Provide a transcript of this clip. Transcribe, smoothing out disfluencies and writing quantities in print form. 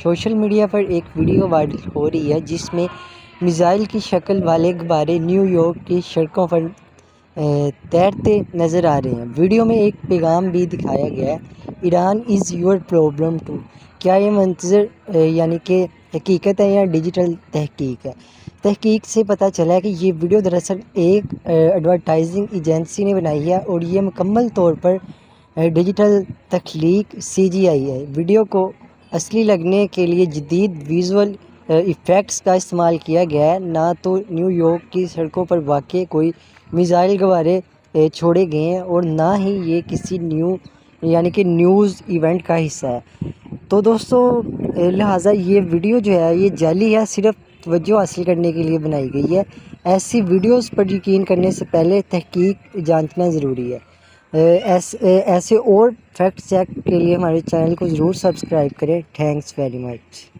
Social media پر ایک video viral ہو رہی ہے جس میں میزائل کی شکل والے غبارے نیو یارک کی سڑکوں پر تیرتے نظر آ رہے ہیں۔ ویڈیو میں ایک پیغام بھی دکھایا گیا ہے، Iran is your problem too. کیا یہ منظر یعنی کہ حقیقت ہے یا ڈیجیٹل تحقیق ہے؟ تحقیق سے پتہ چلا ہے کہ یہ ویڈیو دراصل ایک ایڈورٹائزنگ ایجنسی نے بنائی ہے اور یہ مکمل طور پر ڈیجیٹل تخلیق CGI ہے۔ ویڈیو کو اصلی لگنے کے لیے جدید ویژول ایفیکٹس کا استعمال کیا گیا ہے، نہ تو نیو یارک کی سڑکوں پر واقع کوئی میزائل غبارے چھوڑے گئے ہیں اور نہ ہی یہ کسی نیوز ایونٹ کا حصہ ہے۔ تو دوستو لہٰذا یہ ویڈیو جو ہے یہ جعلی ہے، صرف توجہ حاصل کرنے کے لیے بنائی گئی ہے۔ ایسی ویڈیوز پر یقین کرنے سے پہلے تحقیق جانچنا ضروری ہے۔ ایسے اور فیکٹ چیک کے لیے ہمارے چینل کو ضرور سبسکرائب کریں۔ Thanks very much.